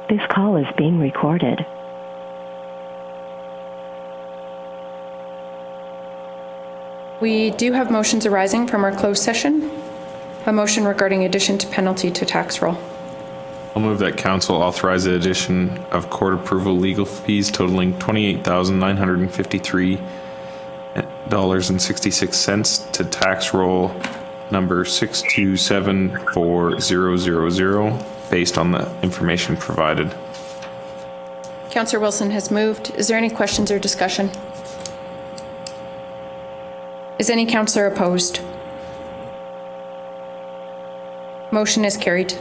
This call is being recorded. We do have motions arising from our closed session. A motion regarding addition to penalty to tax roll. I'll move that council authorize the addition of court approval legal fees totaling $28,953.66 to tax roll number 6274000 based on the information provided. Councillor Wilson has moved. Is there any questions or discussion? Is any councillor opposed? Motion is carried.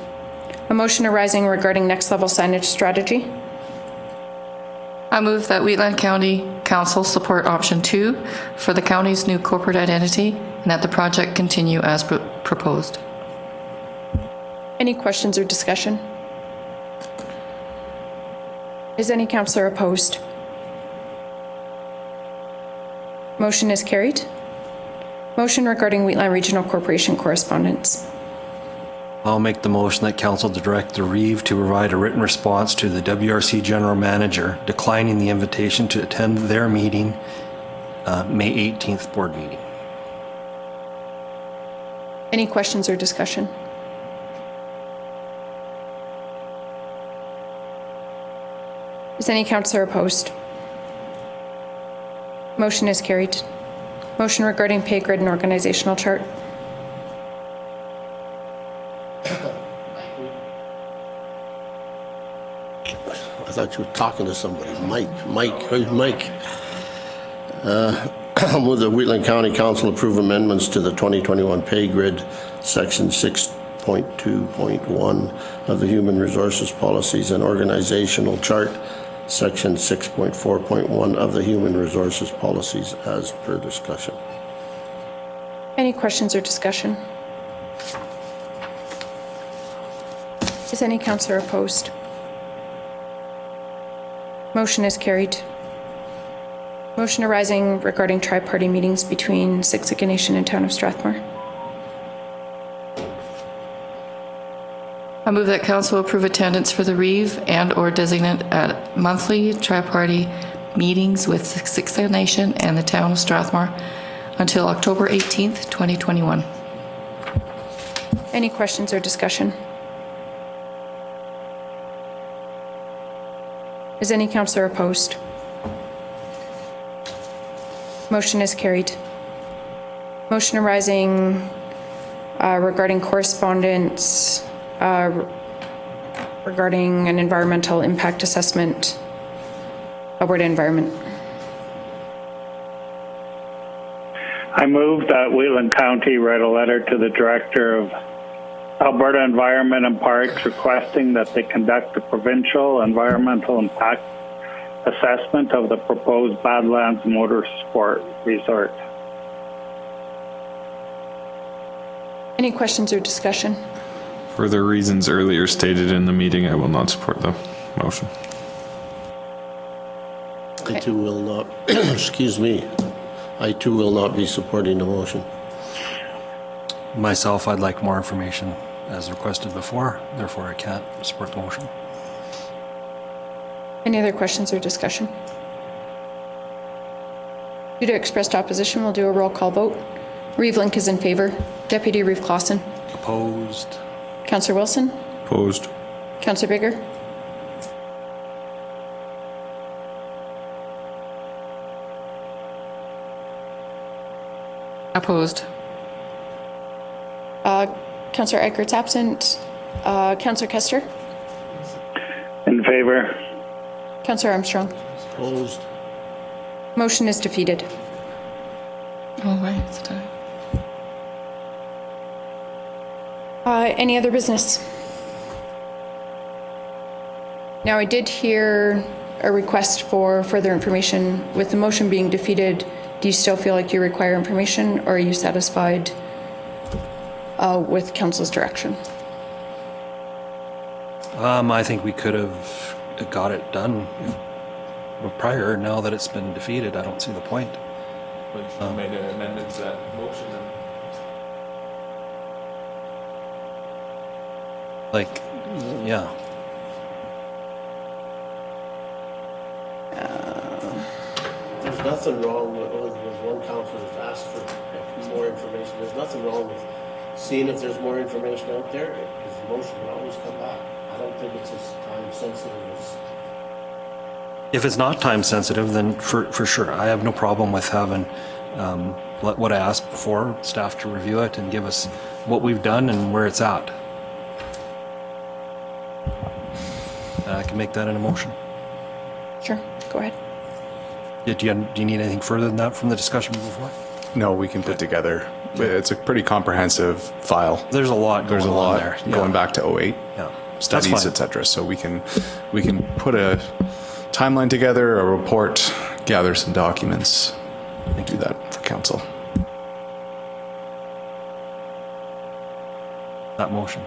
A motion arising regarding next level signage strategy. I move that Wheatland County Council support option 2 for the county's new corporate identity and that the project continue as proposed. Any questions or discussion? Is any councillor opposed? Motion is carried. Motion regarding Wheatland Regional Corporation correspondence. I'll make the motion that council direct the Reeve to provide a written response to the WRC General Manager declining the invitation to attend their meeting, May 18th board meeting. Any questions or discussion? Is any councillor opposed? Motion is carried. Motion regarding pay grid and organizational chart. I thought you were talking to somebody. Mike, who's Mike? I'll move the Wheatland County Council approve amendments to the 2021 pay grid, section 6.2.1 of the Human Resources Policies and Organizational Chart, section 6.4.1 of the Human Resources Policies as per discussion. Any questions or discussion? Is any councillor opposed? Motion is carried. Motion arising regarding tri-party meetings between Siksika Nation and Town of Strathmore. I move that council approve attendance for the Reeve and or designate at monthly tri-party meetings with Siksika Nation and the Town of Strathmore until October 18th, 2021. Any questions or discussion? Is any councillor opposed? Motion is carried. Motion arising regarding correspondence regarding an environmental impact assessment, Alberta Environment. I move that Wheatland County write a letter to the Director of Alberta Environment and Parks requesting that they conduct a provincial environmental impact assessment of the proposed Badlands Motorsport Resort. Any questions or discussion? For the reasons earlier stated in the meeting, I will not support the motion. I too will not, excuse me, I too will not be supporting the motion. Myself, I'd like more information as requested before, therefore I can't support the motion. Any other questions or discussion? Due to expressed opposition, we'll do a roll call vote. Reeve Link is in favor. Deputy Reeve Clausen. Opposed? Councillor Wilson. Opposed. Councillor Bigger. Opposed. Councillor Eichert's absent. Councillor Kester. In favor? Councillor Armstrong. Opposed? Motion is defeated. All right, it's time. Any other business? Now, I did hear a request for further information. With the motion being defeated, do you still feel like you require information, or are you satisfied with council's direction? I think we could have got it done prior. Now that it's been defeated, I don't see the point. But made an amendment to that motion. Like, yeah. nothing wrong with one council has asked for more information. There's nothing wrong with seeing if there's more information out there, because the motion will always come back. I don't think it's as time sensitive as. If it's not time sensitive, then for sure, I have no problem with having what I asked before, staff to review it and give us what we've done and where it's at. And I can make that in a motion. Sure, go ahead. Do you need anything further than that from the discussion before? No, we can put together. It's a pretty comprehensive file. There's a lot There's a going on lot there. going back to 08 Yeah. studies, That's fine. etc. So we can put a timeline together, a report, gather some documents, and do that for council. That motion.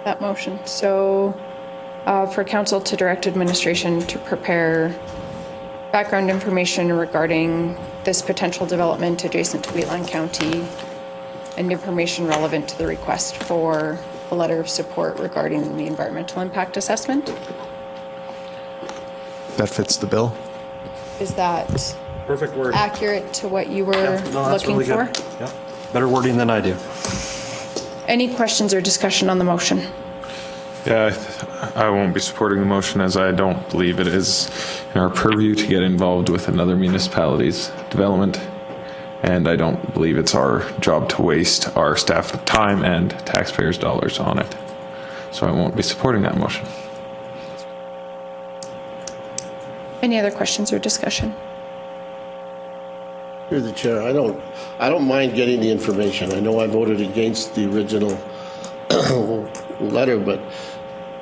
That motion. So for council to direct administration to prepare background information regarding this potential development adjacent to Wheatland County and information relevant to the request for a letter of support regarding the environmental impact assessment. That fits the bill. Is that Perfect word. accurate to what you were looking for? Yeah. Better wording than I do. Any questions or discussion on the motion? Yeah, I won't be supporting the motion as I don't believe it is in our purview to get involved with another municipality's development. And I don't believe it's our job to waste our staff time and taxpayers' dollars on it. So I won't be supporting that motion. Any other questions or discussion? Through the chair, I don't mind getting the information. I know I voted against the original letter, but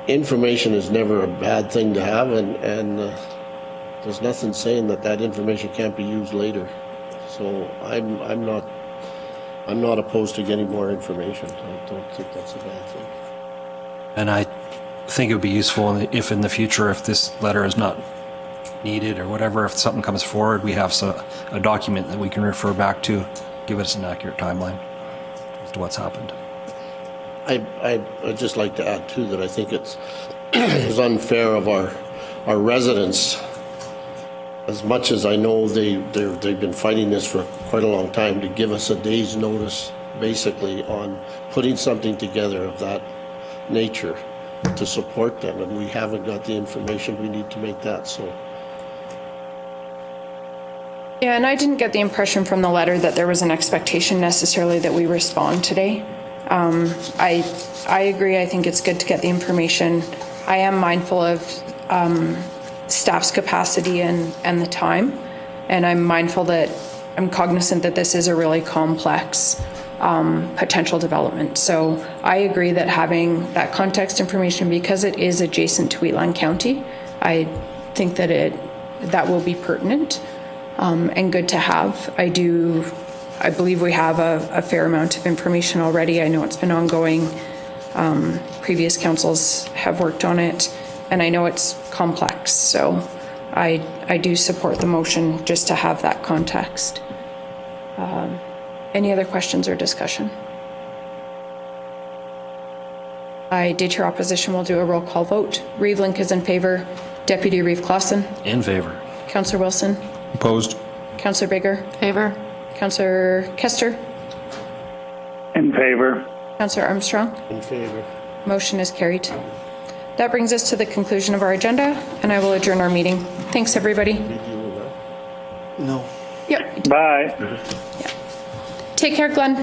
information is never a bad thing to have, and there's nothing saying that information can't be used later. So I'm not opposed to getting more information. I don't think that's a bad thing. And I think it would be useful if in the future, if this letter is not needed or whatever, if something comes forward, we have a document that we can refer back to, give us an accurate timeline as to what's happened. I'd just like to add too that I think it's unfair of our residents. As much as I know they've been fighting this for quite a long time, to give us a day's notice basically on putting something together of that nature to support them, and we haven't got the information we need to make that. So Yeah, and I didn't get the impression from the letter that there was an expectation necessarily that we respond today. I agree. I think it's good to get the information. I am mindful of staff's capacity and the time, and I'm mindful that I'm cognizant that this is a really complex potential development. So I agree that having that context information, because it is adjacent to Wheatland County, I think that that will be pertinent and good to have. I believe we have a fair amount of information already. I know it's been ongoing. Previous councils have worked on it, and I know it's complex. So I do support the motion just to have that context. Any other questions or discussion? I did hear opposition. We'll do a roll call vote. Reeve Link is in favor. Deputy Reeve Clausen. In favor. Councillor Wilson. Opposed? Councillor Bigger. Favor? Councillor Kester. In favor. Councillor Armstrong. in favor. Motion is carried. That brings us to the conclusion of our agenda, and I will adjourn our meeting. Thanks, everybody. No. Yep. Bye. Take care, Glenn.